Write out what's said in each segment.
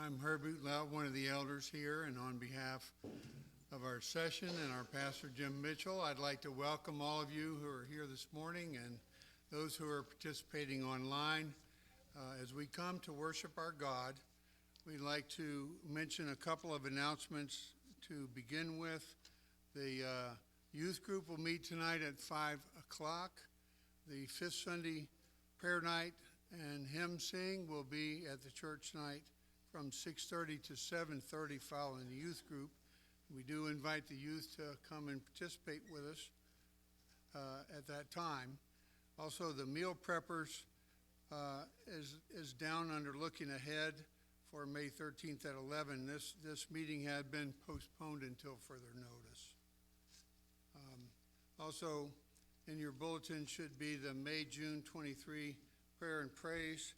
I'm Herbert Loud, one of the elders here, and on behalf of our session and our pastor, Jim Mitchell, I'd like to welcome all of you who are here this morning and those who are participating online. As we come to worship our God, we'd like to mention a couple of announcements to begin with. The youth group will meet tonight at 5 o'clock. The fifth Sunday prayer night and hymn sing will be at the church night from 6:30 to 7:30 following the youth group. We do invite the youth to come and participate with us at that time. Also, the meal preppers is down under looking ahead for May 13th at 11. This meeting had been postponed until further notice. Also, in your bulletin should be the May-June 23 prayer and praise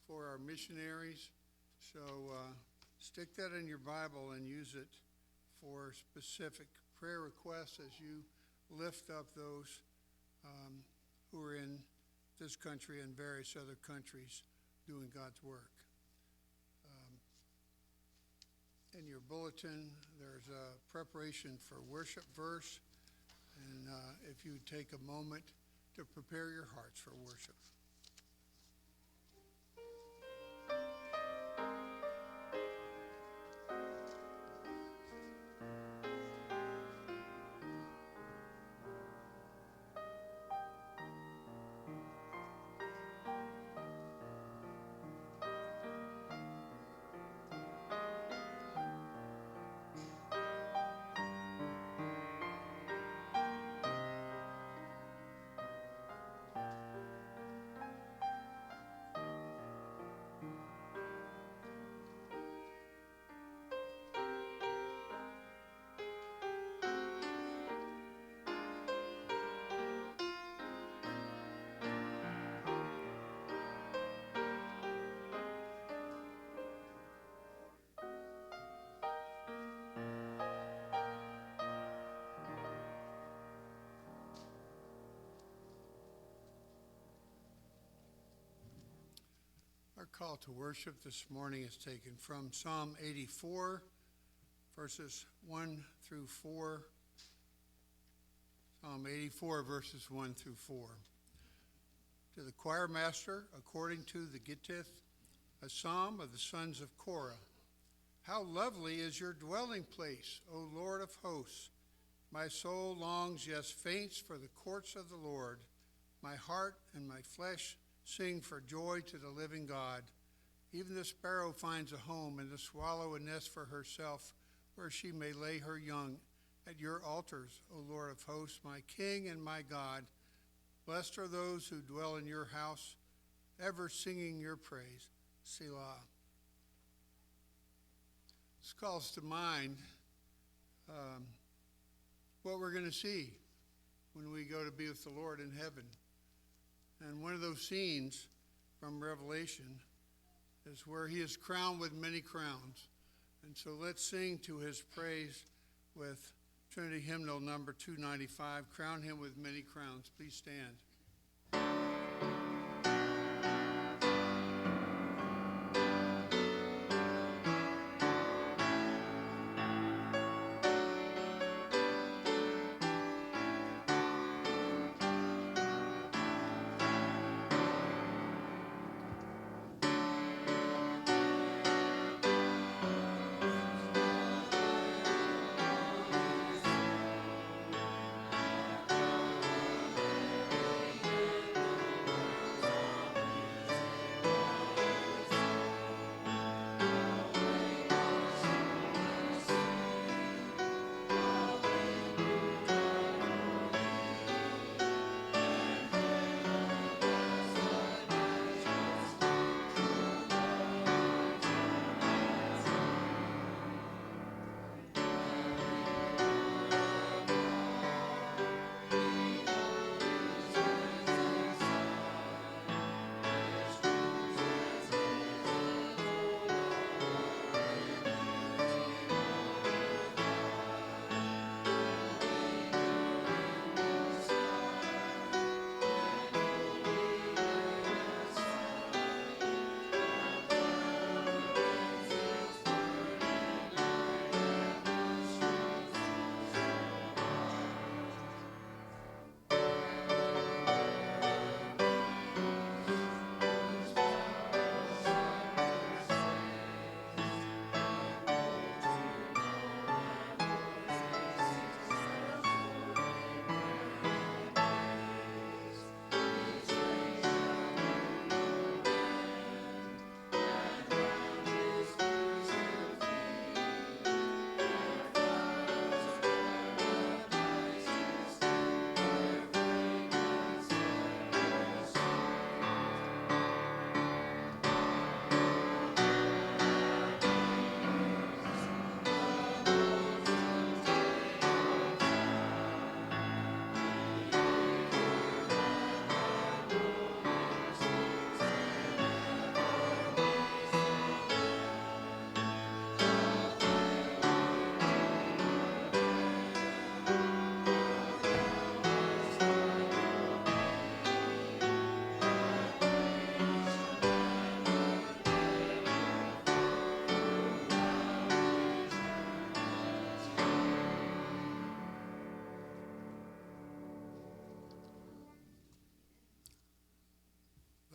for our missionaries. So stick that in your Bible and use it for specific prayer requests as you lift up those who are in this country and various other countries doing God's work. In your bulletin, there's a preparation for worship verse, and if you take a moment to prepare your hearts for worship. Our call to worship this morning is taken from Psalm 84, verses 1 through 4. Psalm 84, verses 1 through 4. To the choir master, according to the Gittith, a psalm of the sons of Korah. How lovely is your dwelling place, O Lord of hosts! My soul longs, yes, faints for the courts of the Lord. My heart and my flesh sing for joy to the living God. Even the sparrow finds a home, and the swallow a nest for herself, where she may lay her young at your altars, O Lord of hosts, my King and my God. Blessed are those who dwell in your house, ever singing your praise. Selah. This calls to mind what we're going to see when we go to be with the Lord in heaven. And one of those scenes from Revelation is where he is crowned with many crowns. And so let's sing to his praise with Trinity Hymnal number 295, Crown Him with Many Crowns. Please stand.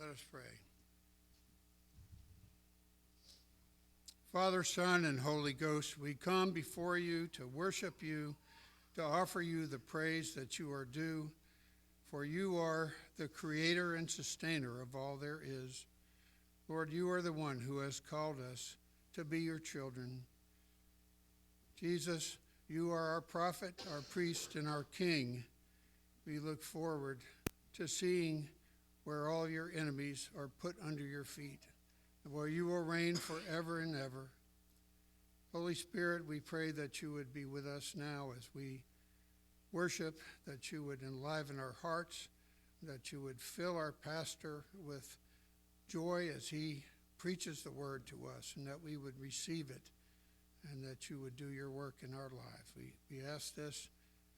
Let us pray. Father, Son, and Holy Ghost, we come before you to worship you, to offer you the praise that you are due, for you are the creator and sustainer of all there is. Lord, you are the one who has called us to be your children. Jesus, you are our prophet, our priest, and our king. We look forward to seeing where all your enemies are put under your feet, and where you will reign forever and ever. Holy Spirit, we pray that you would be with us now as we worship, that you would enliven our hearts, that you would fill our pastor with joy as he preaches the word to us, and that we would receive it, and that you would do your work in our lives. We ask this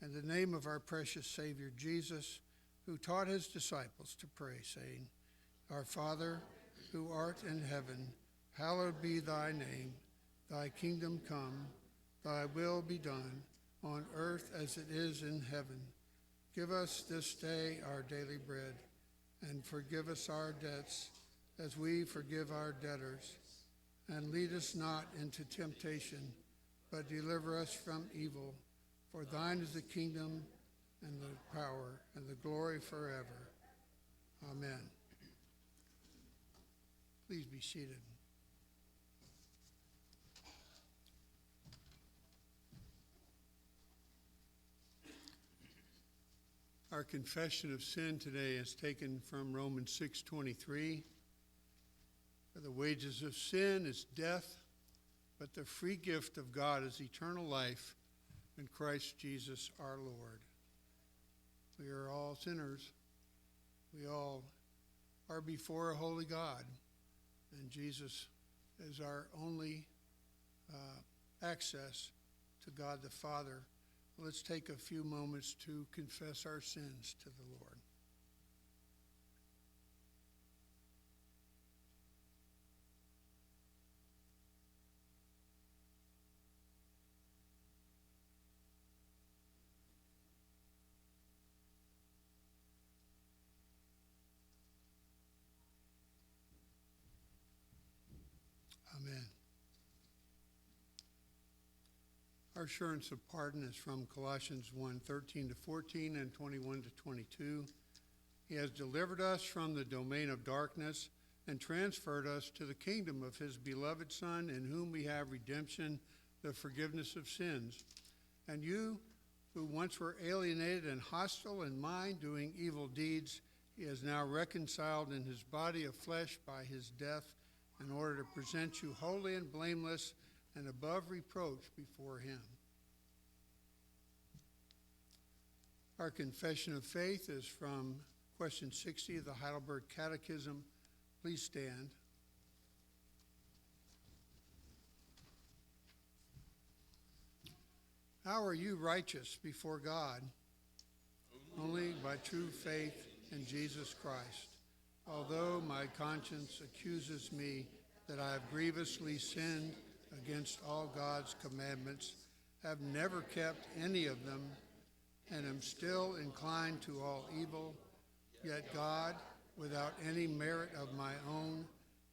in the name of our precious Savior Jesus, who taught his disciples to pray, saying, Our Father, who art in heaven, hallowed be thy name. Thy kingdom come, thy will be done, on earth as it is in heaven. Give us this day our daily bread, and forgive us our debts, as we forgive our debtors. And lead us not into temptation, but deliver us from evil. For thine is the kingdom, and the power, and the glory forever. Amen. Please be seated. Our confession of sin today is taken from Romans 6:23. For the wages of sin is death, but the free gift of God is eternal life in Christ Jesus our Lord. We are all sinners. We all are before a holy God, and Jesus is our only access to God the Father. Let's take a few moments to confess our sins to the Lord. Amen. Our assurance of pardon is from Colossians 1:13-14 and 21-22. He has delivered us from the domain of darkness and transferred us to the kingdom of his beloved Son, in whom we have redemption, the forgiveness of sins. And you, who once were alienated and hostile in mind, doing evil deeds, he has now reconciled in his body of flesh by his death, in order to present you holy and blameless and above reproach before him. Our confession of faith is from question 60 of the Heidelberg Catechism. Please stand. How are you righteous before God? Only by true faith in Jesus Christ. Although my conscience accuses me that I have grievously sinned against all God's commandments, have never kept any of them, and am still inclined to all evil, yet God, without any merit of my own,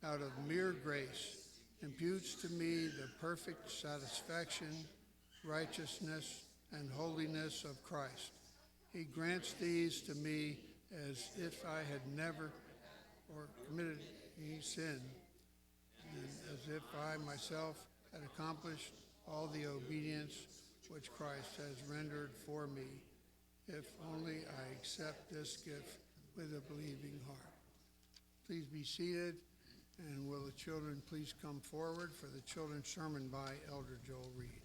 out of mere grace, imputes to me the perfect satisfaction, righteousness, and holiness of Christ. He grants these to me as if I had never or committed any sin, and as if I myself had accomplished all the obedience which Christ has rendered for me, if only I accept this gift with a believing heart. Please be seated, and will the children please come forward for the children's sermon by Elder Joel Reed.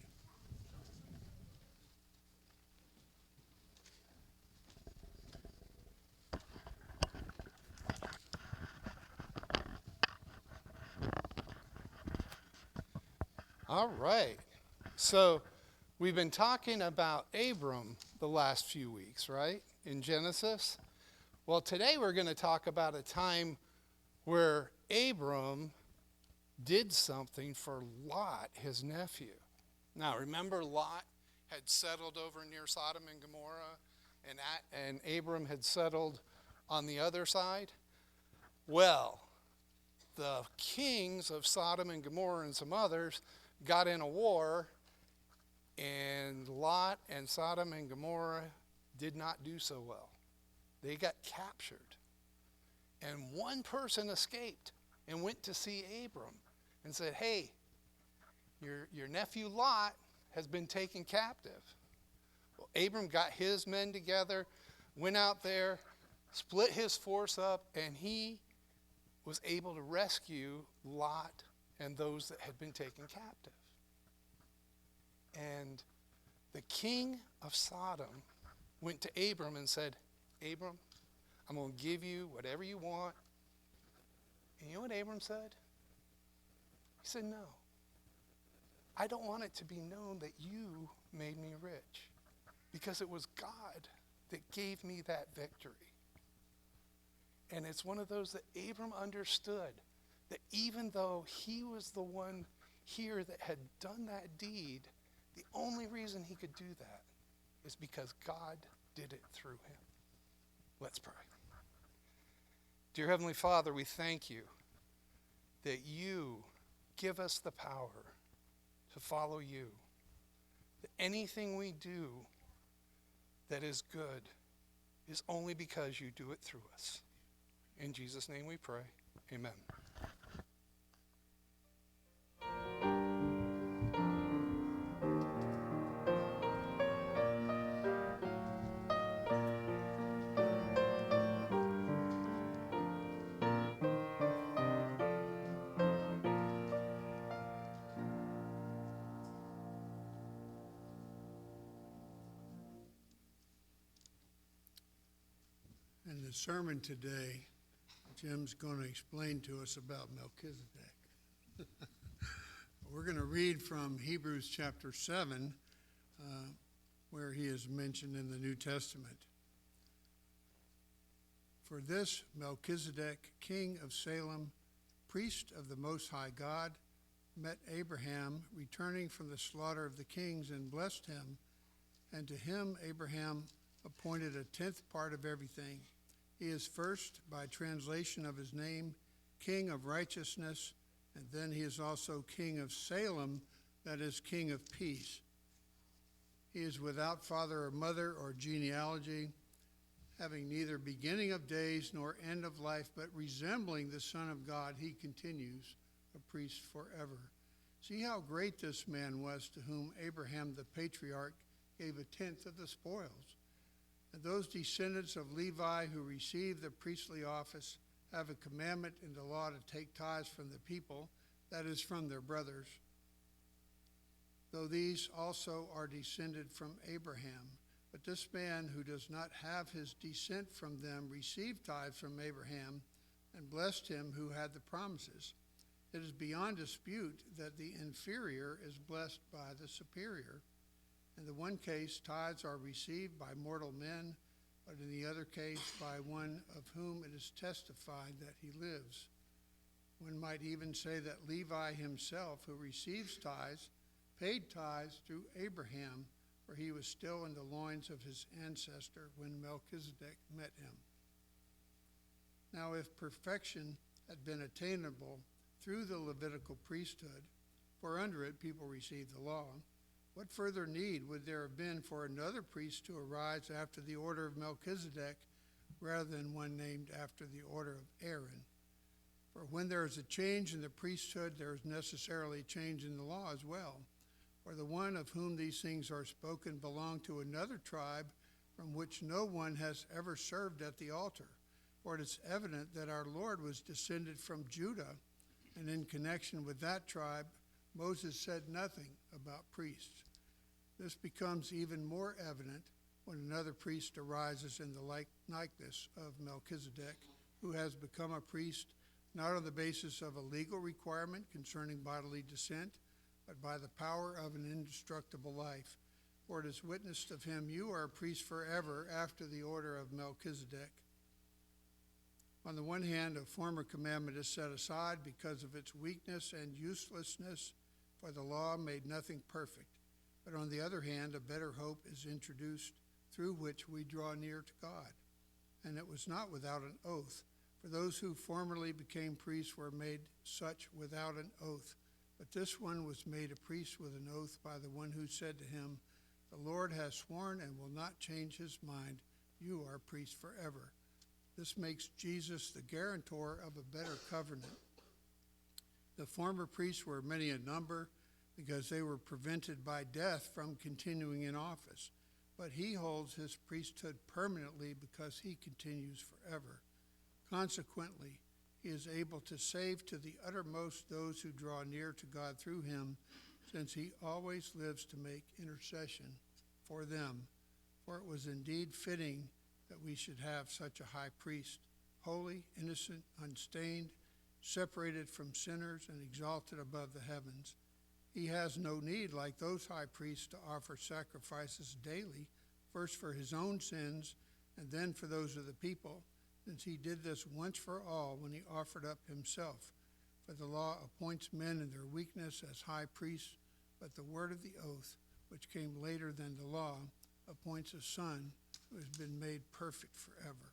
All right. So we've been talking about Abram the last few weeks, right, in Genesis? Well, today we're going to talk about a time where Abram did something for Lot, his nephew. Now, remember Lot had settled over near Sodom and Gomorrah, and Abram had settled on the other side? Well, the kings of Sodom and Gomorrah and some others got in a war, and Lot and Sodom and Gomorrah did not do so well. They got captured. And one person escaped and went to see Abram and said, hey, your nephew Lot has been taken captive. Well, Abram got his men together, went out there, split his force up, and he was able to rescue Lot and those that had been taken captive. And the king of Sodom went to Abram and said, Abram, I'm going to give you whatever you want. And you know what Abram said? He said, no. I don't want it to be known that you made me rich, because it was God that gave me that victory. And it's one of those that Abram understood, that even though he was the one here that had done that deed, the only reason he could do that is because God did it through him. Let's pray. Dear Heavenly Father, we thank you that you give us the power to follow you. That anything we do that is good is only because you do it through us. In Jesus' name we pray. Amen. In the sermon today, Jim's going to explain to us about Melchizedek. We're going to read from Hebrews chapter 7, where he is mentioned in the New Testament. For this Melchizedek, king of Salem, priest of the Most High God, met Abraham returning from the slaughter of the kings and blessed him, and to him Abraham appointed a tenth part of everything. He is first, by translation of his name, King of Righteousness, and then he is also King of Salem, that is, King of Peace. He is without father or mother or genealogy, having neither beginning of days nor end of life, but resembling the Son of God, he continues a priest forever. See how great this man was, to whom Abraham the patriarch gave a tenth of the spoils. And those descendants of Levi who receive the priestly office have a commandment in the law to take tithes from the people, that is, from their brothers, though these also are descended from Abraham. But this man who does not have his descent from them received tithes from Abraham and blessed him who had the promises. It is beyond dispute that the inferior is blessed by the superior. In the one case, tithes are received by mortal men, but in the other case, by one of whom it is testified that he lives. One might even say that Levi himself, who receives tithes, paid tithes through Abraham, for he was still in the loins of his ancestor when Melchizedek met him. Now, if perfection had been attainable through the Levitical priesthood, for under it people received the law, what further need would there have been for another priest to arise after the order of Melchizedek, rather than one named after the order of Aaron? For when there is a change in the priesthood, there is necessarily a change in the law as well. For the one of whom these things are spoken belonged to another tribe, from which no one has ever served at the altar. For it is evident that our Lord was descended from Judah, and in connection with that tribe, Moses said nothing about priests. This becomes even more evident when another priest arises in the likeness of Melchizedek, who has become a priest not on the basis of a legal requirement concerning bodily descent, but by the power of an indestructible life. For it is witnessed of him, you are a priest forever after the order of Melchizedek. On the one hand, a former commandment is set aside because of its weakness and uselessness, for the law made nothing perfect. But on the other hand, a better hope is introduced, through which we draw near to God. And it was not without an oath, For those who formerly became priests were made such without an oath, but this one was made a priest with an oath by the one who said to him, "The Lord has sworn and will not change his mind. You are priest forever." This makes Jesus the guarantor of a better covenant. The former priests were many in number because they were prevented by death from continuing in office. But he holds his priesthood permanently because he continues forever. Consequently, he is able to save to the uttermost those who draw near to God through him, since he always lives to make intercession for them. For it was indeed fitting that we should have such a high priest, holy, innocent, unstained, separated from sinners, and exalted above the heavens. He has no need, like those high priests, to offer sacrifices daily, first for his own sins and then for those of the people, since he did this once for all when he offered up himself. For the law appoints men in their weakness as high priests, but the word of the oath, which came later than the law, appoints a son who has been made perfect forever.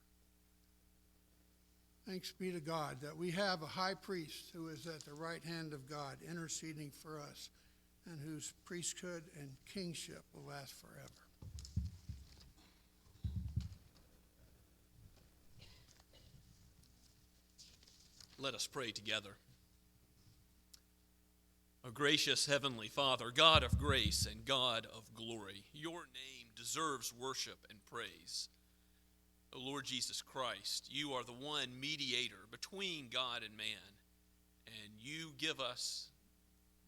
Thanks be to God that we have a high priest who is at the right hand of God, interceding for us, and whose priesthood and kingship will last forever. Let us pray together. O gracious Heavenly Father, God of grace and God of glory, your name deserves worship and praise. O Lord Jesus Christ, you are the one mediator between God and man, and you give us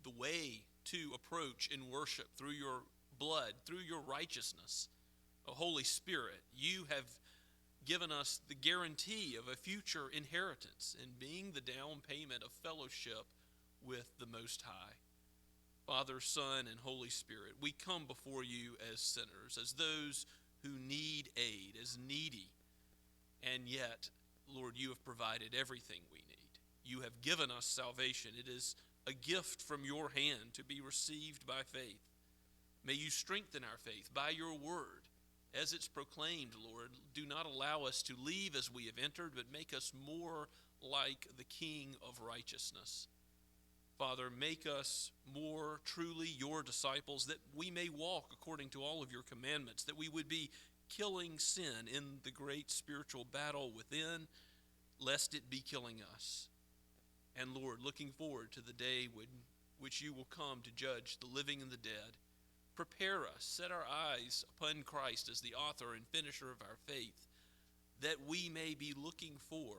the way to approach in worship through your blood, through your righteousness. O Holy Spirit, you have given us the guarantee of a future inheritance in being the down payment of fellowship with the Most High. Father, Son, and Holy Spirit, we come before you as sinners, as those who need aid, as needy. And yet, Lord, you have provided everything we need. You have given us salvation. It is a gift from your hand to be received by faith. May you strengthen our faith by your word. As it's proclaimed, Lord, do not allow us to leave as we have entered, but make us more like the King of righteousness. Father, make us more truly your disciples, that we may walk according to all of your commandments, that we would be killing sin in the great spiritual battle within, lest it be killing us. And Lord, looking forward to the day which you will come to judge the living and the dead, prepare us, set our eyes upon Christ as the author and finisher of our faith, that we may be looking for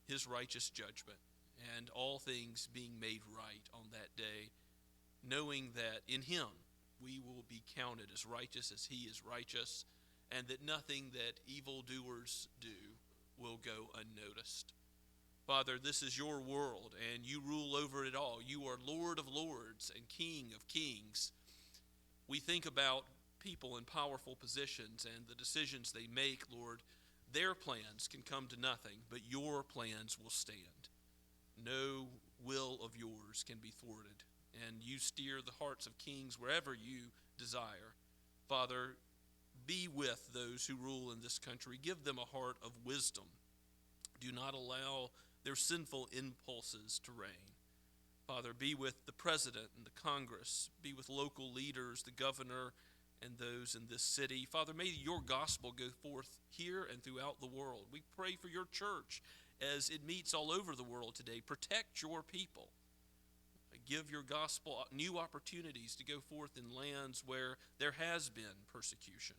his righteous judgment and all things being made right on that day, knowing that in him we will be counted as righteous as he is righteous, and that nothing that evildoers do will go unnoticed. Father, this is your world, and you rule over it all. You are Lord of lords and King of kings. We think about people in powerful positions and the decisions they make, Lord. Their plans can come to nothing, but your plans will stand. No will of yours can be thwarted, and you steer the hearts of kings wherever you desire. Father, be with those who rule in this country. Give them a heart of wisdom. Do not allow their sinful impulses to reign. Father, be with the president and the Congress. Be with local leaders, the governor, and those in this city. Father, may your gospel go forth here and throughout the world. We pray for your church as it meets all over the world today. Protect your people. Give your gospel new opportunities to go forth in lands where there has been persecution.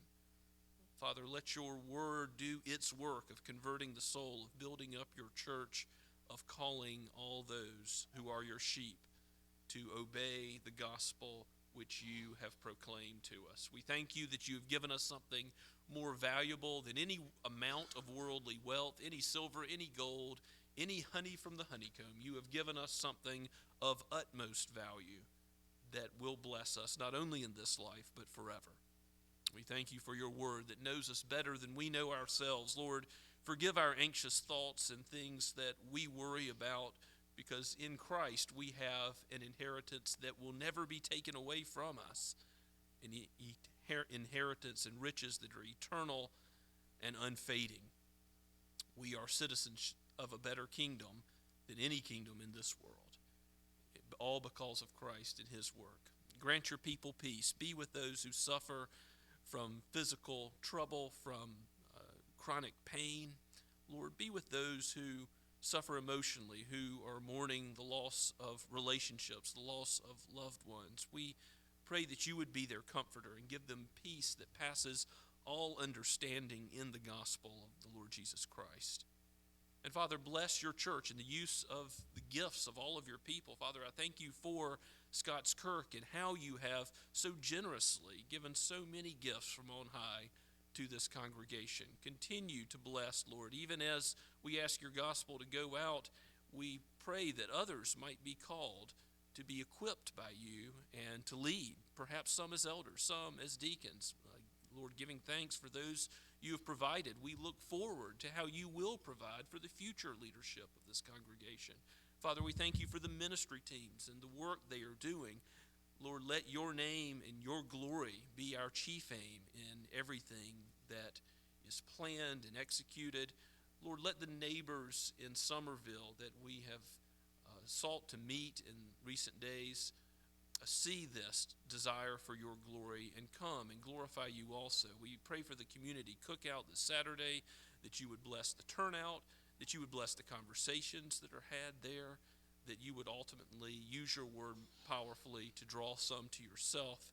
Father, let your word do its work of converting the soul, of building up your church, of calling all those who are your sheep to obey the gospel which you have proclaimed to us. We thank you that you have given us something more valuable than any amount of worldly wealth, any silver, any gold, any honey from the honeycomb. You have given us something of utmost value that will bless us not only in this life but forever. We thank you for your word that knows us better than we know ourselves. Lord, forgive our anxious thoughts and things that we worry about, because in Christ we have an inheritance that will never be taken away from us, an inheritance and riches that are eternal and unfading. We are citizens of a better kingdom than any kingdom in this world, all because of Christ and his work. Grant your people peace. Be with those who suffer from physical trouble, from chronic pain. Lord, be with those who suffer emotionally, who are mourning the loss of relationships, the loss of loved ones. We pray that you would be their comforter and give them peace that passes all understanding in the gospel of the Lord Jesus Christ. And Father, bless your church and the use of the gifts of all of your people. Father, I thank you for Scots Kirk and how you have so generously given so many gifts from on high to this congregation. Continue to bless, Lord. Even as we ask your gospel to go out, we pray that others might be called to be equipped by you and to lead, perhaps some as elders, some as deacons. Lord, giving thanks for those you have provided. We look forward to how you will provide for the future leadership of this congregation. Father, we thank you for the ministry teams and the work they are doing. Lord, let your name and your glory be our chief aim in everything that is planned and executed. Lord, let the neighbors in Somerville that we have sought to meet in recent days see this desire for your glory and come and glorify you also. We pray for the community cookout this Saturday, that you would bless the turnout, that you would bless the conversations that are had there, that you would ultimately use your word powerfully to draw some to yourself,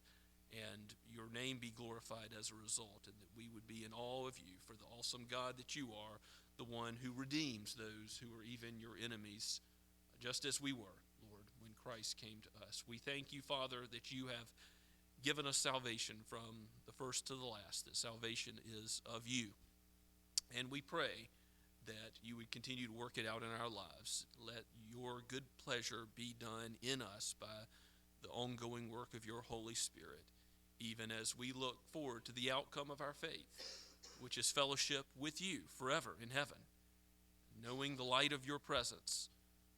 and your name be glorified as a result, and that we would be in awe of you for the awesome God that you are, the one who redeems those who are even your enemies, just as we were, Lord, when Christ came to us. We thank you, Father, that you have given us salvation from the first to the last, that salvation is of you. And we pray that you would continue to work it out in our lives. Let your good pleasure be done in us by the ongoing work of your Holy Spirit, even as we look forward to the outcome of our faith, which is fellowship with you forever in heaven, knowing the light of your presence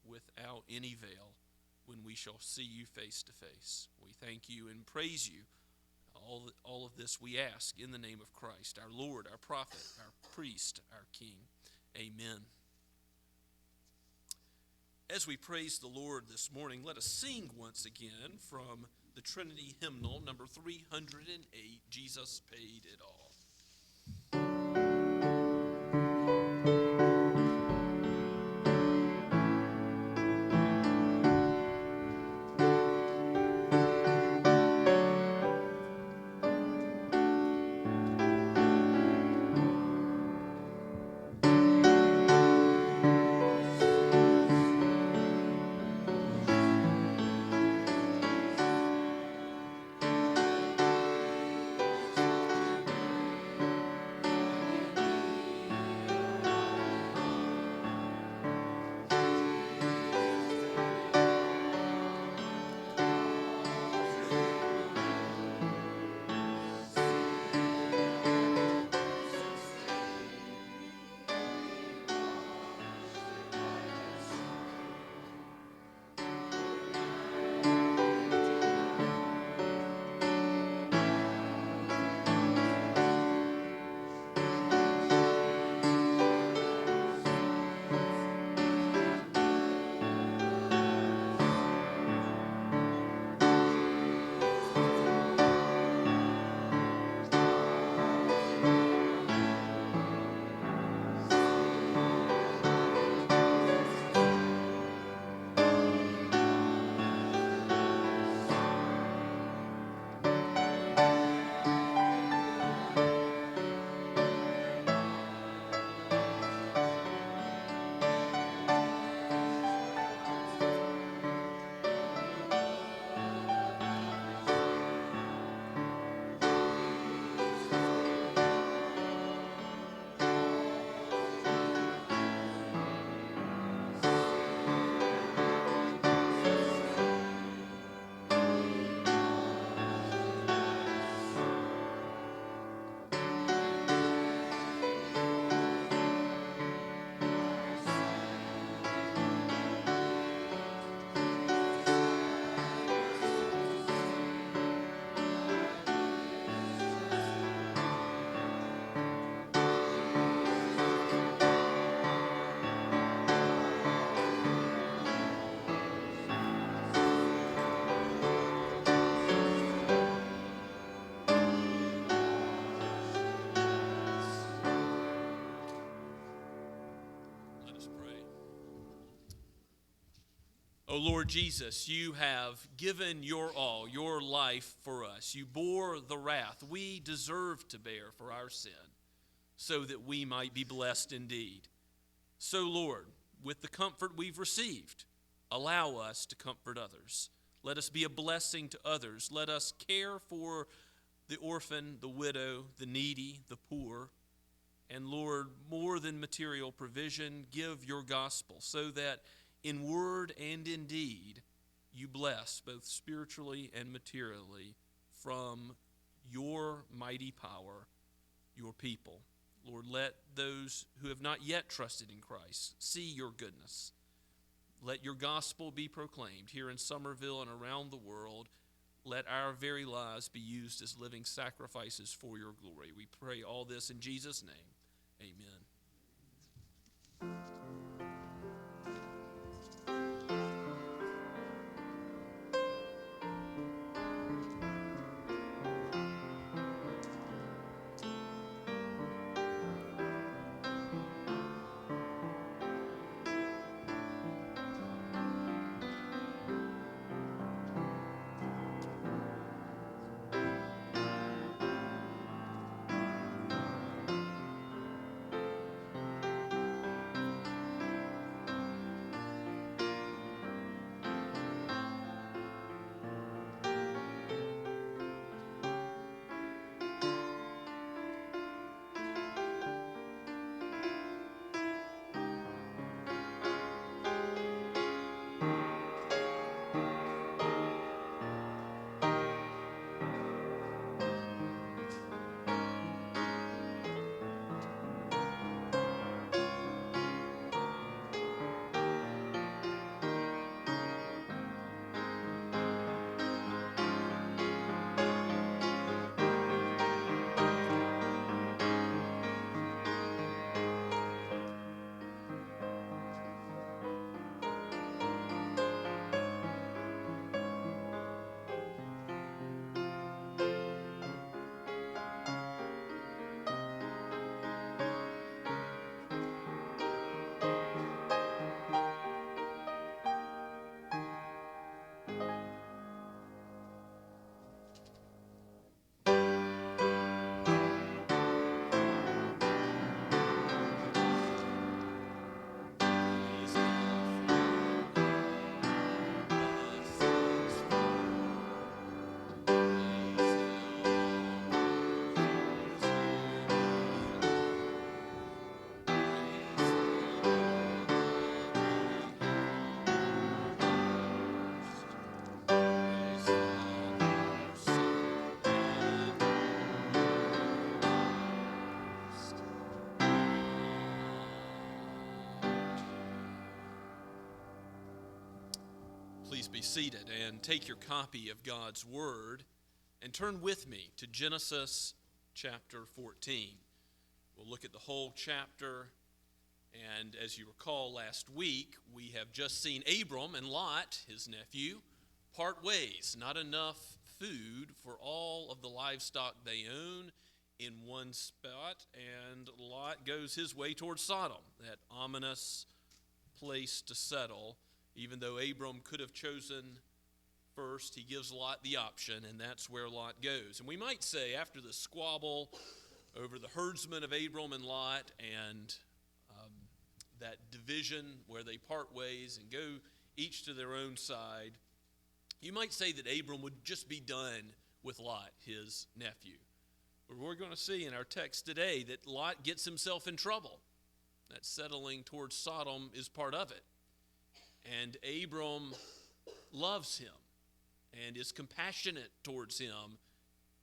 without any veil when we shall see you face to face. We thank you and praise you. All of this we ask in the name of Christ, our Lord, our prophet, our priest, our King. Amen. As we praise the Lord this morning, let us sing once again from the Trinity hymnal, number 308, Jesus Paid It All. us pray. O Lord Jesus, you have given your all, your life for us. You bore the wrath we deserve to bear for our sin, so that we might be blessed indeed. So, Lord, with the comfort we've received, allow us to comfort others. Let us be a blessing to others. Let us care for the orphan, the widow, the needy, the poor. And Lord, more than material provision, give your gospel so that in word and in deed you bless both spiritually and materially from your mighty power, your people. Lord, let those who have not yet trusted in Christ see your goodness. Let your gospel be proclaimed here in Somerville and around the world. Let our very lives be used as living sacrifices for your glory. We pray all this in Jesus' name. Amen. Please be seated and take your copy of God's Word and turn with me to Genesis chapter 14. We'll look at the whole chapter, and as you recall last week, we have just seen Abram and Lot, his nephew, part ways. Not enough food for all of the livestock they own in one spot, and Lot goes his way towards Sodom, that ominous place to settle. Even though Abram could have chosen first, he gives Lot the option, and that's where Lot goes. And we might say, after the squabble over the herdsmen of Abram and Lot and that division where they part ways and go each to their own side, you might say that Abram would just be done with Lot, his nephew. But we're going to see in our text today that Lot gets himself in trouble. That settling towards Sodom is part of it. And Abram loves him and is compassionate towards him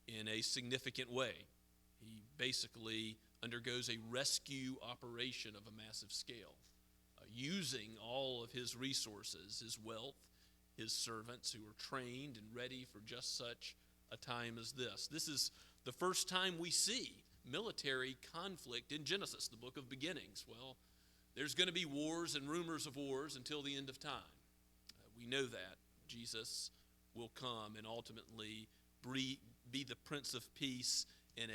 in a significant way. He basically undergoes a rescue operation of a massive scale, using all of his resources, his wealth, his servants who are trained and ready for just such a time as this. This is the first time we see military conflict in Genesis, the book of beginnings. Well, there's going to be wars and rumors of wars until the end of time. We know that. Jesus will come and ultimately be the Prince of Peace in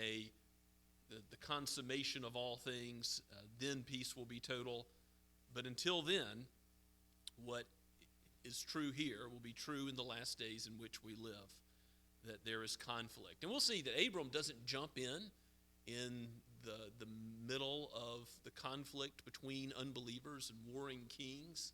the consummation of all things. Then peace will be total. But until then, what is true here will be true in the last days in which we live, that there is conflict. And we'll see that Abram doesn't jump in the middle of the conflict between unbelievers and warring kings,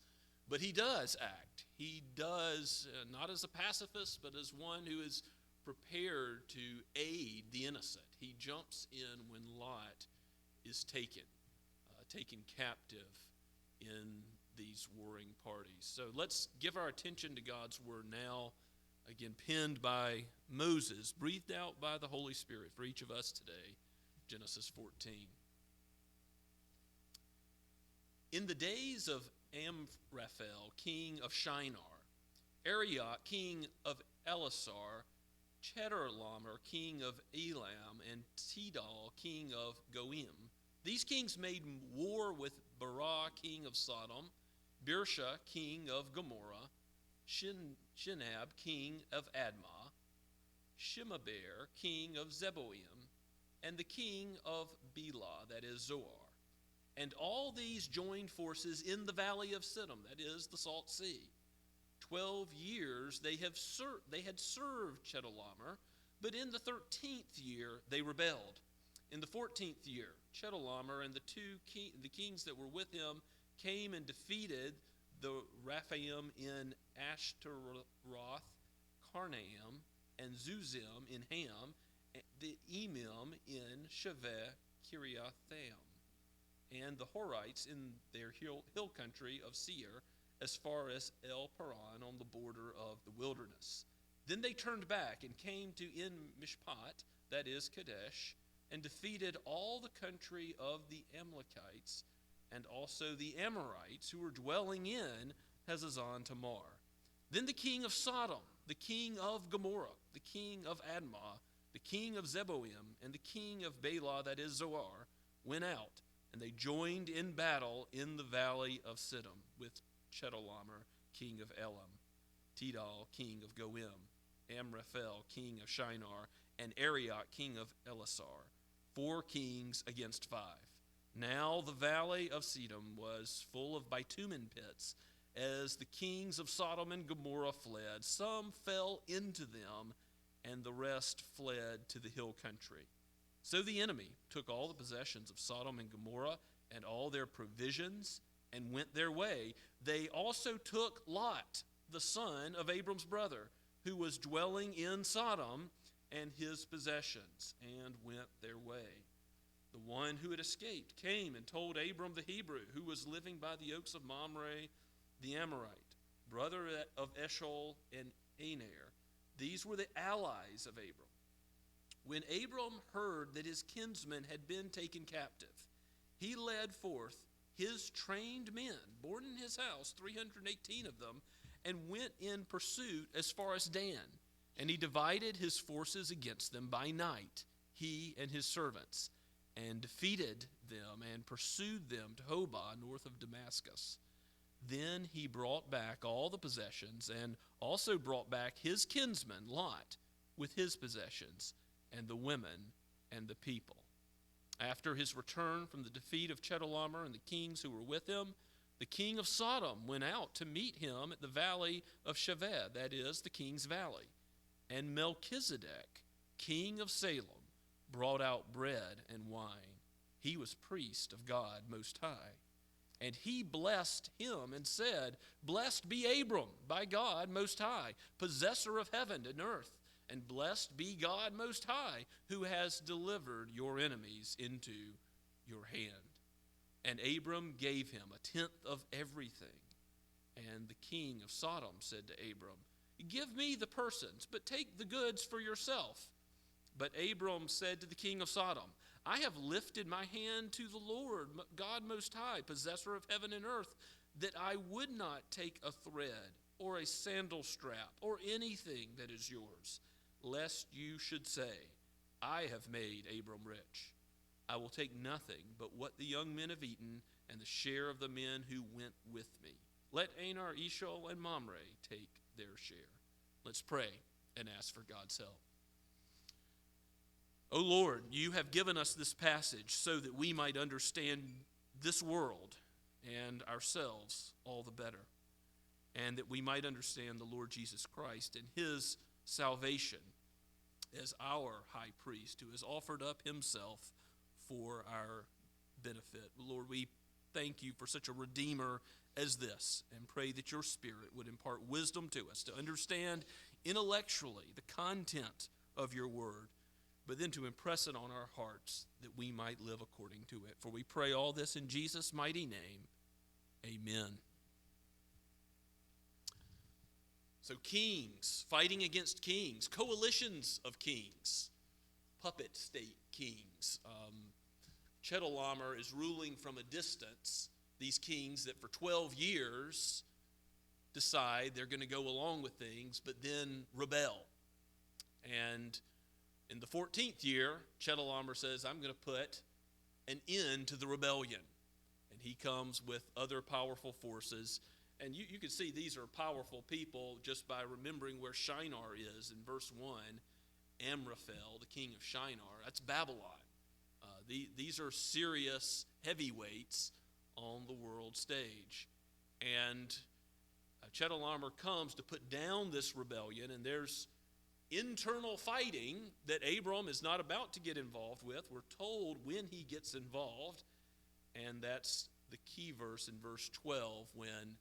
but he does act. He does, not as a pacifist, but as one who is prepared to aid the innocent. He jumps in when Lot is taken captive in these warring parties. So let's give our attention to God's word now, again penned by Moses, breathed out by the Holy Spirit for each of us today. Genesis 14. In the days of Amraphel, king of Shinar, Arioch, king of Elasar, Chedorlaomer, king of Elam, and Tidal, king of Goim. These kings made war with Barah, king of Sodom, Birsha, king of Gomorrah, Shinab, king of Admah, Shemeber, king of Zeboim, and the king of Bela, that is Zoar. And all these joined forces in the valley of Siddim, that is the Salt Sea. 12 years they had served Chedorlaomer, but in the 13th year they rebelled. In the 14th year, Chedorlaomer and the kings that were with him came and defeated the Rephaim in Ashtaroth, Karnaim, and Zuzim in Ham, the Emim in Shaveh Kiriathaim, and the Horites in their hill country of Seir, as far as El Paran on the border of the wilderness. Then they turned back and came to En Mishpat, that is Kadesh, and defeated all the country of the Amalekites, and also the Amorites who were dwelling in Hazazon Tamar. Then the king of Sodom, the king of Gomorrah, the king of Admah, the king of Zeboim, and the king of Bela, that is Zoar, went out, and they joined in battle in the valley of Siddim with Chedorlaomer, king of Elam, Tidal, king of Goim, Amraphel, king of Shinar, and Arioch, king of Elasar, 4 kings against 5. Now the valley of Siddim was full of bitumen pits. As the kings of Sodom and Gomorrah fled, some fell into them, and the rest fled to the hill country. So the enemy took all the possessions of Sodom and Gomorrah and all their provisions and went their way. They also took Lot, the son of Abram's brother, who was dwelling in Sodom, and his possessions, and went their way. The one who had escaped came and told Abram the Hebrew, who was living by the oaks of Mamre the Amorite, brother of Eshcol and Aner. These were the allies of Abram. When Abram heard that his kinsmen had been taken captive, he led forth his trained men, born in his house, 318 of them, and went in pursuit as far as Dan. And he divided his forces against them by night, he and his servants, and defeated them and pursued them to Hobah, north of Damascus. Then he brought back all the possessions, and also brought back his kinsman Lot with his possessions, and the women and the people. After his return from the defeat of Chedorlaomer and the kings who were with him, the king of Sodom went out to meet him at the valley of Shaveh, that is, the king's valley. And Melchizedek, king of Salem, brought out bread and wine. He was priest of God Most High. And he blessed him and said, Blessed be Abram by God Most High, possessor of heaven and earth. And blessed be God Most High, who has delivered your enemies into your hand. And Abram gave him 1/10 of everything. And the king of Sodom said to Abram, Give me the persons, but take the goods for yourself. But Abram said to the king of Sodom, I have lifted my hand to the Lord, God Most High, possessor of heaven and earth, that I would not take a thread or a sandal strap or anything that is yours, lest you should say, I have made Abram rich. I will take nothing but what the young men have eaten and the share of the men who went with me. Let Anar, Eshcol, and Mamre take their share. Let's pray and ask for God's help. O Lord, you have given us this passage so that we might understand this world and ourselves all the better, and that we might understand the Lord Jesus Christ and his salvation as our high priest who has offered up himself for our benefit. Lord, we thank you for such a Redeemer as this, and pray that your Spirit would impart wisdom to us to understand intellectually the content of your word, but then to impress it on our hearts that we might live according to it. For we pray all this in Jesus' mighty name. Amen. So kings fighting against kings, coalitions of kings, puppet state kings. Chedorlaomer is ruling from a distance. These kings that for 12 years decide they're going to go along with things, but then rebel. And in the 14th year, Chedorlaomer says, I'm going to put an end to the rebellion. And he comes with other powerful forces. And you can see these are powerful people just by remembering where Shinar is in verse 1. Amraphel, the king of Shinar, that's Babylon. These are serious heavyweights on the world stage. And Chedorlaomer comes to put down this rebellion, and there's internal fighting that Abram is not about to get involved with. We're told when he gets involved, and that's the key verse in verse 12 when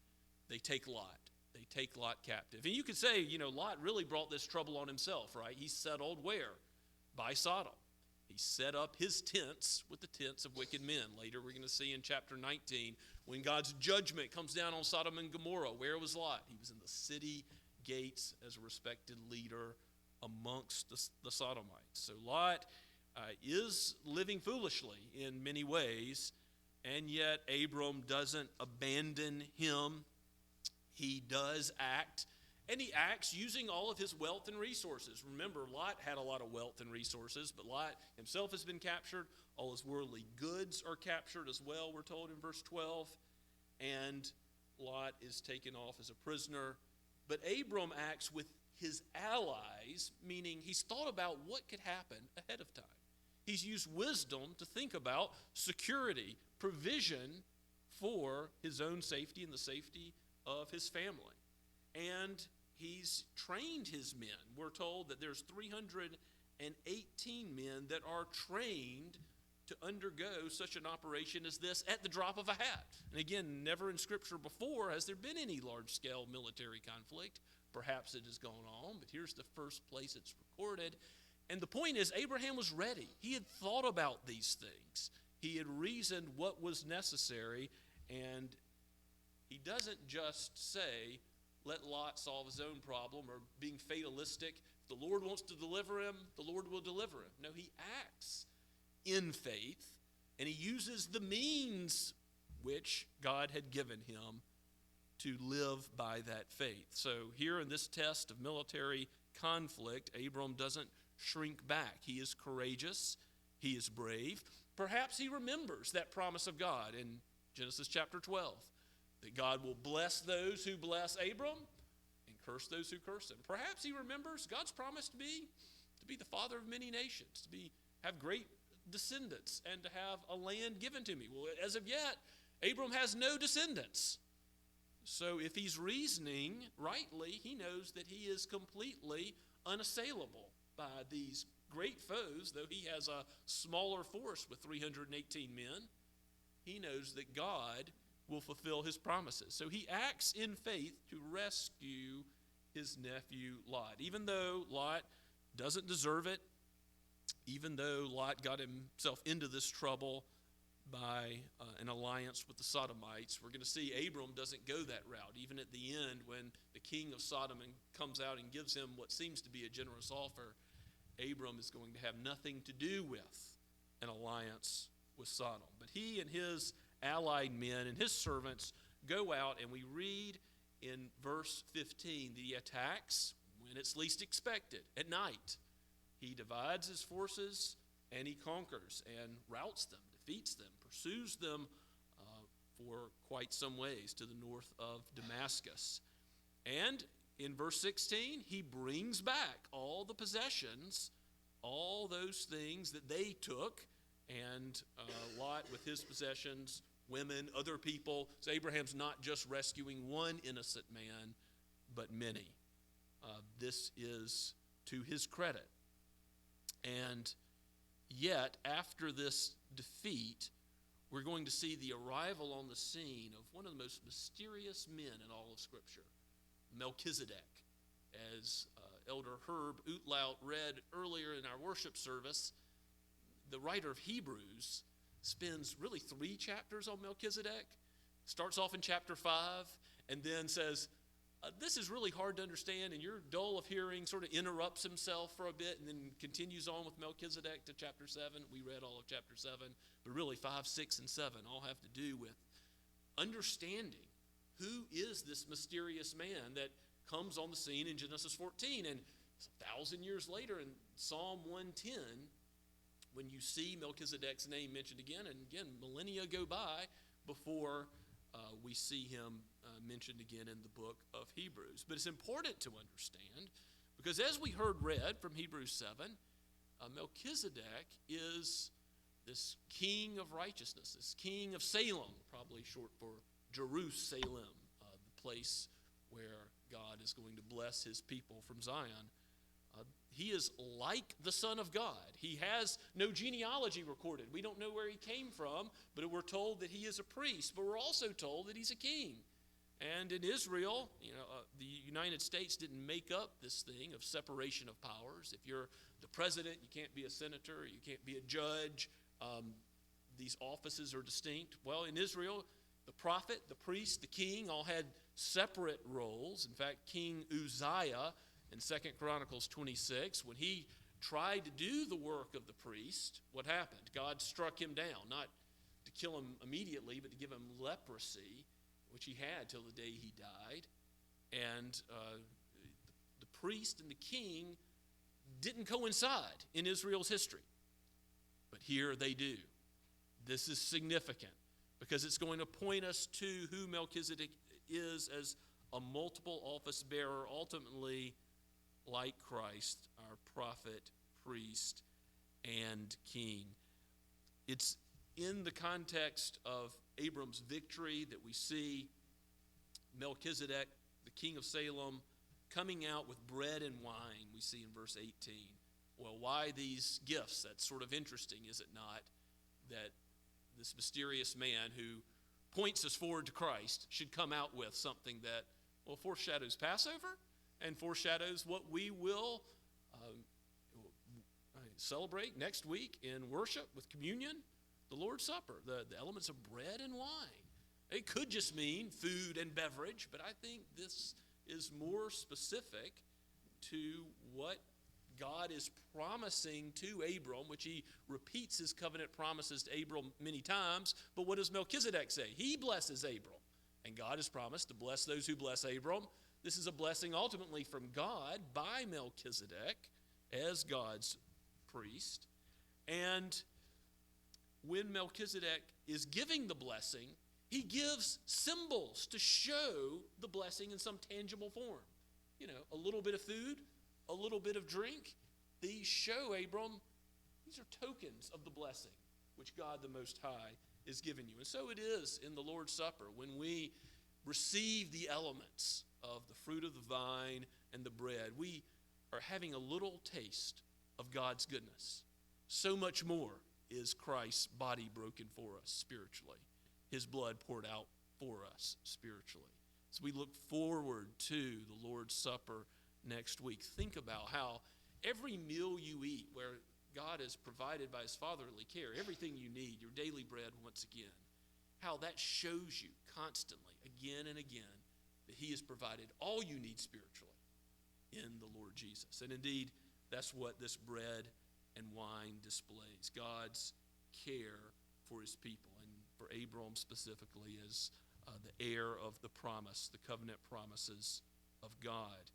they take Lot. They take Lot captive. And you could say, Lot really brought this trouble on himself, right? He settled where? By Sodom. He set up his tents with the tents of wicked men. Later we're going to see in chapter 19, when God's judgment comes down on Sodom and Gomorrah, where was Lot? He was in the city gates as a respected leader amongst the Sodomites. So Lot is living foolishly in many ways, and yet Abram doesn't abandon him. He does act, and he acts using all of his wealth and resources. Remember, Lot had a lot of wealth and resources, but Lot himself has been captured. All his worldly goods are captured as well, we're told in verse 12. And Lot is taken off as a prisoner. But Abram acts with his allies, meaning he's thought about what could happen ahead of time. He's used wisdom to think about security, provision for his own safety and the safety of his family. And he's trained his men. We're told that there's 318 men that are trained to undergo such an operation as this at the drop of a hat. And again, never in Scripture before has there been any large-scale military conflict. Perhaps it has gone on, but here's the first place it's recorded. And the point is, Abraham was ready. He had thought about these things. He had reasoned what was necessary, and he doesn't just say, let Lot solve his own problem, or being fatalistic. If the Lord wants to deliver him, the Lord will deliver him. No, he acts in faith, and he uses the means which God had given him to live by that faith. So here in this test of military conflict, Abram doesn't shrink back. He is courageous. He is brave. Perhaps he remembers that promise of God in Genesis chapter 12, that God will bless those who bless Abram and curse those who curse him. Perhaps he remembers God's promise to be the father of many nations, to have great descendants, and to have a land given to me. Well, as of yet, Abram has no descendants. So if he's reasoning rightly, he knows that he is completely unassailable by these great foes. Though he has a smaller force with 318 men, he knows that God will fulfill his promises. So he acts in faith to rescue his nephew Lot. Even though Lot doesn't deserve it, even though Lot got himself into this trouble by an alliance with the Sodomites, we're going to see Abram doesn't go that route. Even at the end, when the king of Sodom comes out and gives him what seems to be a generous offer, Abram is going to have nothing to do with an alliance with Sodom. But he and his allied men and his servants go out, and we read in verse 15 that he attacks when it's least expected, at night. He divides his forces, and he conquers and routs them, defeats them, pursues them for quite some ways to the north of Damascus. And in verse 16, he brings back all the possessions, all those things that they took, and Lot with his possessions women, other people. So Abraham's not just rescuing one innocent man, but many. This is to his credit. And yet, after this defeat, we're going to see the arrival on the scene of one of the most mysterious men in all of Scripture, Melchizedek. As Elder Herb Utlaut read earlier in our worship service, the writer of Hebrews spends really 3 chapters on Melchizedek. Starts off in chapter 5 and then says, this is really hard to understand, and you're dull of hearing, sort of interrupts himself for a bit and then continues on with Melchizedek to chapter 7. We read all of chapter 7, but really 5, 6, and 7 all have to do with understanding who is this mysterious man that comes on the scene in Genesis 14. And 1,000 years later in Psalm 110, when you see Melchizedek's name mentioned again, and again, millennia go by before we see him mentioned again in the book of Hebrews. But it's important to understand, because as we heard read from Hebrews 7, Melchizedek is this king of righteousness, this king of Salem, probably short for Jerusalem, the place where God is going to bless his people from Zion. He is like the Son of God. He has no genealogy recorded. We don't know where he came from, but we're told that he is a priest. But we're also told that he's a king. And in Israel, the United States didn't make up this thing of separation of powers. If you're the president, you can't be a senator, you can't be a judge. These offices are distinct. Well, in Israel, the prophet, the priest, the king all had separate roles. In fact, King Uzziah in 2 Chronicles 26, when he tried to do the work of the priest, what happened? God struck him down, not to kill him immediately, but to give him leprosy, which he had till the day he died. And the priest and the king didn't coincide in Israel's history. But here they do. This is significant because it's going to point us to who Melchizedek is as a multiple office bearer, ultimately like Christ, our prophet, priest, and king. It's in the context of Abram's victory that we see Melchizedek, the king of Salem, coming out with bread and wine, we see in verse 18. Well, why these gifts? That's sort of interesting, is it not? That this mysterious man who points us forward to Christ should come out with something that, well, foreshadows Passover and foreshadows what we will celebrate next week in worship with communion, the Lord's Supper, the elements of bread and wine. It could just mean food and beverage, but I think this is more specific to what God is promising to Abram, which he repeats his covenant promises to Abram many times. But what does Melchizedek say? He blesses Abram, and God has promised to bless those who bless Abram. This is a blessing ultimately from God by Melchizedek as God's priest. And when Melchizedek is giving the blessing, he gives symbols to show the blessing in some tangible form. A little bit of food, a little bit of drink. These show Abram, these are tokens of the blessing which God the Most High is giving you. And so it is in the Lord's Supper when we receive the elements of the fruit of the vine and the bread. We are having a little taste of God's goodness. So much more is Christ's body broken for us spiritually, his blood poured out for us spiritually. So we look forward to the Lord's Supper next week. Think about how every meal you eat, where God has provided by his fatherly care everything you need, your daily bread once again, how that shows you constantly, again and again, that he has provided all you need spiritually in the Lord Jesus. And indeed, that's what this bread and wine displays, God's care for his people, and for Abram specifically as the heir of the promise, the covenant promises of God.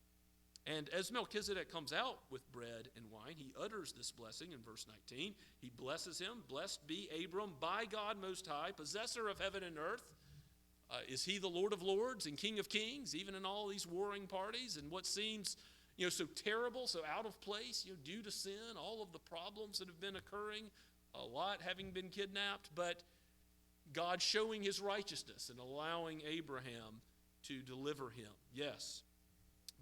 And as Melchizedek comes out with bread and wine, he utters this blessing in verse 19. He blesses him. Blessed be Abram by God Most High, possessor of heaven and earth. Is he the Lord of lords and King of kings, even in all these warring parties and what seems so terrible, so out of place, due to sin, all of the problems that have been occurring, a lot having been kidnapped. But God showing his righteousness and allowing Abraham to deliver him. Yes.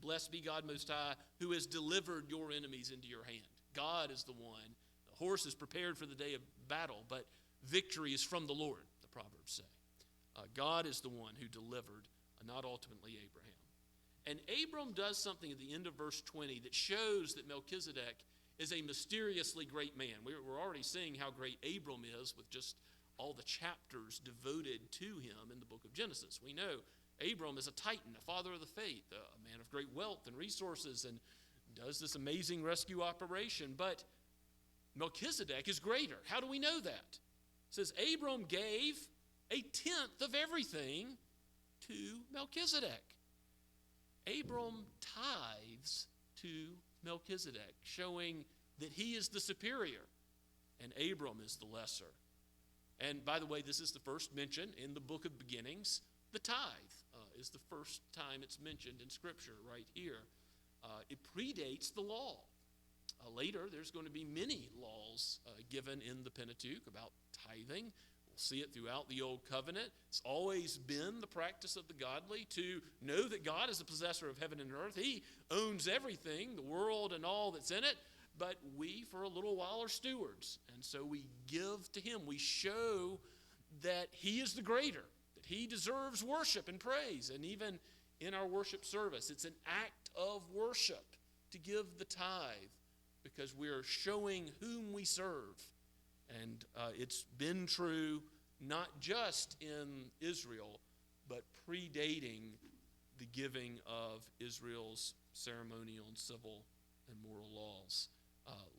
Blessed be God Most High, who has delivered your enemies into your hand. God is the one. The horse is prepared for the day of battle, but victory is from the Lord, the Proverbs say. God is the one who delivered, not ultimately Abraham. And Abram does something at the end of verse 20 that shows that Melchizedek is a mysteriously great man. We're already seeing how great Abram is with just all the chapters devoted to him in the book of Genesis. We know Abram is a titan, a father of the faith, a man of great wealth and resources, and does this amazing rescue operation. But Melchizedek is greater. How do we know that? It says Abram gave a tenth of everything to Melchizedek. Abram tithes to Melchizedek, showing that he is the superior and Abram is the lesser. And by the way, this is the first mention in the book of beginnings. The tithe is the first time it's mentioned in Scripture right here. It predates the law. Later, there's going to be many laws given in the Pentateuch about tithing. We'll see it throughout the Old Covenant. It's always been the practice of the godly to know that God is the possessor of heaven and earth. He owns everything, the world and all that's in it, but we, for a little while, are stewards. And so we give to him. We show that he is the greater, that he deserves worship and praise. And even in our worship service, it's an act of worship to give the tithe because we are showing whom we serve. And it's been true not just in Israel, but predating the giving of Israel's ceremonial and civil and moral laws.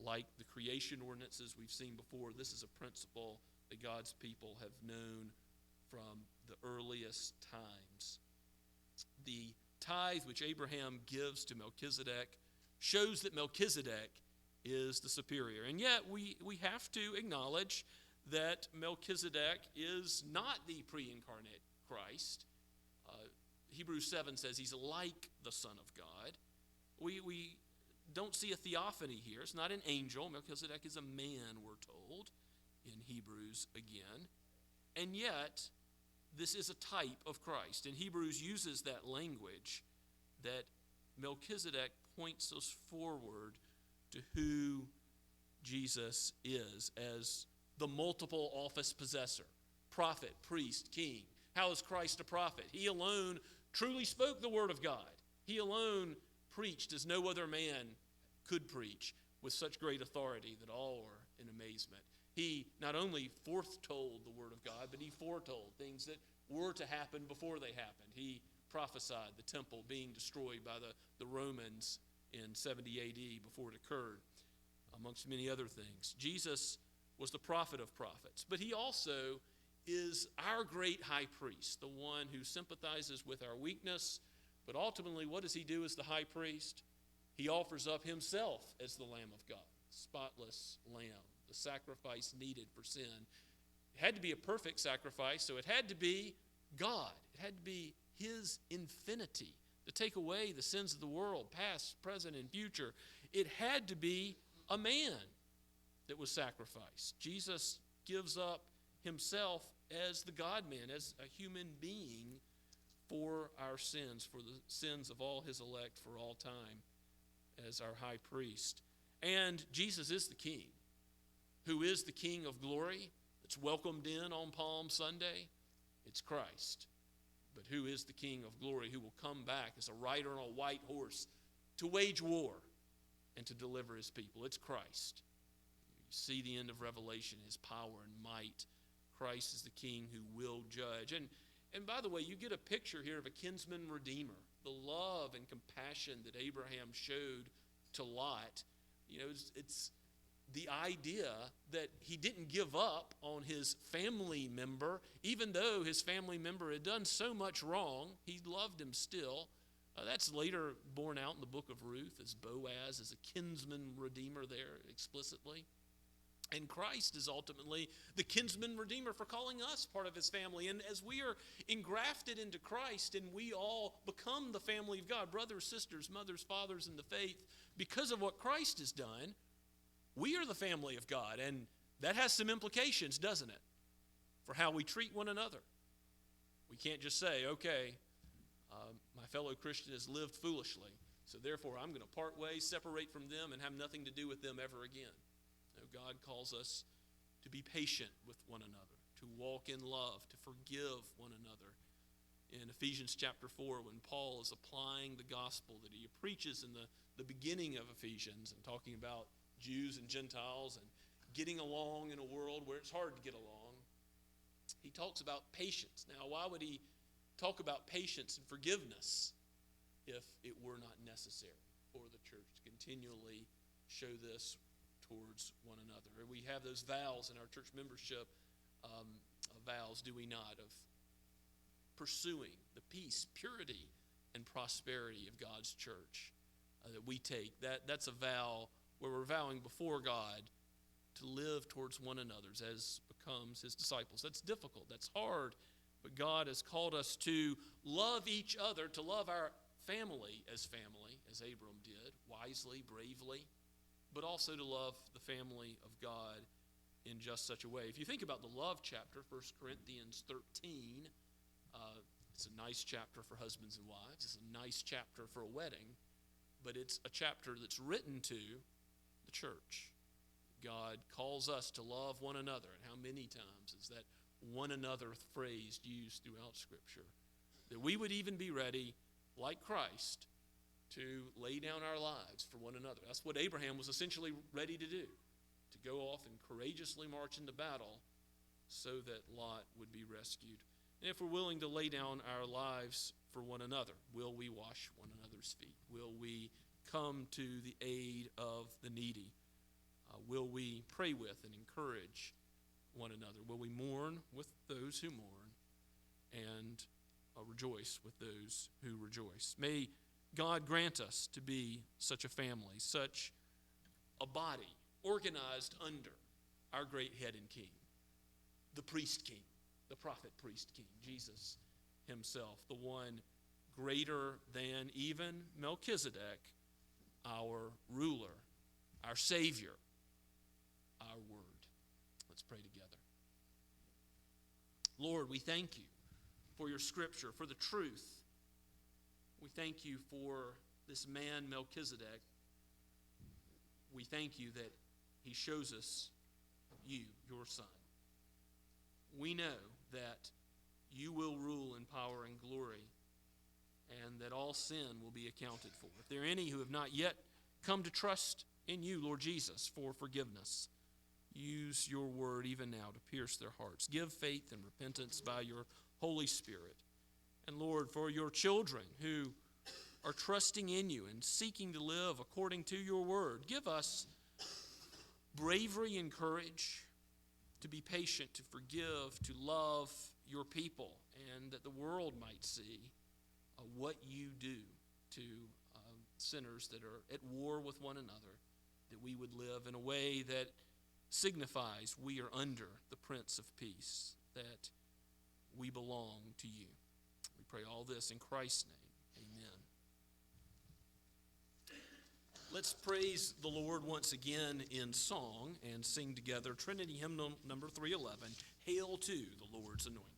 Like the creation ordinances we've seen before, this is a principle that God's people have known from the earliest times. The tithe which Abraham gives to Melchizedek shows that Melchizedek is the superior. And yet we have to acknowledge that Melchizedek is not the pre-incarnate Christ. Hebrews 7 says he's like the Son of God. We don't see a theophany here. It's not an angel. Melchizedek is a man, we're told, in Hebrews again. And yet, this is a type of Christ. And Hebrews uses that language that Melchizedek points us forward to who Jesus is as the multiple office possessor, prophet, priest, king. How is Christ a prophet? He alone truly spoke the word of God. He alone preached as no other man could preach with such great authority that all were in amazement. He not only foretold the word of God, but he foretold things that were to happen before they happened. He prophesied the temple being destroyed by the Romans in 70 AD before it occurred, amongst many other things. Jesus was the prophet of prophets, but he also is our great high priest, the one who sympathizes with our weakness. But ultimately, what does he do as the high priest? He offers up himself as the Lamb of God, spotless lamb, the sacrifice needed for sin. It had to be a perfect sacrifice, so it had to be God. It had to be his infinity to take away the sins of the world, past, present, and future. It had to be a man that was sacrificed. Jesus gives up himself as the God-man, as a human being for our sins, for the sins of all his elect for all time, as our high priest. And Jesus is the King, who is the King of glory that's welcomed in on Palm Sunday. It's Christ. But who is the King of glory who will come back as a rider on a white horse to wage war and to deliver his people? It's Christ. You see the end of Revelation, his power and might. Christ is the King who will judge. And by the way, you get a picture here of a kinsman redeemer. The love and compassion that Abraham showed to Lot. You know, it's the idea that he didn't give up on his family member, even though his family member had done so much wrong. He loved him still. That's later borne out in the book of Ruth as Boaz is a kinsman redeemer there explicitly. And Christ is ultimately the kinsman redeemer for calling us part of his family. And as we are engrafted into Christ and we all become the family of God, brothers, sisters, mothers, fathers in the faith, because of what Christ has done, we are the family of God. And that has some implications, doesn't it? for how we treat one another. We can't just say, okay, my fellow Christian has lived foolishly, so therefore I'm going to part ways, separate from them, and have nothing to do with them ever again. No, God calls us to be patient with one another, to walk in love, to forgive one another. In Ephesians chapter 4, when Paul is applying the gospel that he preaches in the beginning of Ephesians and talking about Jews and Gentiles and getting along in a world where it's hard to get along, he talks about patience. Now, why would he talk about patience and forgiveness if it were not necessary for the church to continually show this towards one another? We have those vows in our church membership vows, do we not, of pursuing the peace, purity, and prosperity of God's church that we take. That's a vow where we're vowing before God to live towards one another as becomes his disciples. That's difficult, that's hard, but God has called us to love each other, to love our family, as Abram did, wisely, bravely, but also to love the family of God in just such a way. If you think about the love chapter, 1 Corinthians 13, it's a nice chapter for husbands and wives. It's a nice chapter for a wedding, but it's a chapter that's written to the church. God calls us to love one another. And how many times is that one another phrase used throughout Scripture? That we would even be ready, like Christ, to lay down our lives for one another. That's what Abraham was essentially ready to do, to go off and courageously march into battle so that Lot would be rescued. And if we're willing to lay down our lives for one another, will we wash one another's feet? Will we come to the aid of the needy? Will we pray with and encourage one another? Will we mourn with those who mourn and rejoice with those who rejoice? May God grant us to be such a family, such a body organized under our great head and king, the priest king, the prophet priest king, Jesus himself, the one greater than even Melchizedek, our ruler, our Savior, our word. Let's pray together. Lord, we thank you for your scripture, for the truth. We thank you for this man, Melchizedek. We thank you that he shows us you, your son. We know that you will rule in power and glory, and that all sin will be accounted for. If there are any who have not yet come to trust in you, Lord Jesus, for forgiveness, use your word even now to pierce their hearts. Give faith and repentance by your Holy Spirit. And Lord, for your children who are trusting in you and seeking to live according to your word, give us bravery and courage to be patient, to forgive, to love your people, and that the world might see what you do to sinners that are at war with one another, that we would live in a way that signifies we are under the Prince of Peace, that we belong to you. We pray all this in Christ's name. Amen. Let's praise the Lord once again in song and sing together Trinity Hymnal number 311, Hail to the Lord's Anointed.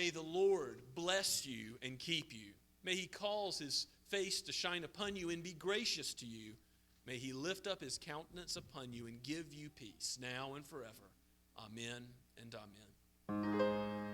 may the Lord bless you and keep you. May he cause his face to shine upon you and be gracious to you. May he lift up his countenance upon you and give you peace, now and forever. Amen and amen.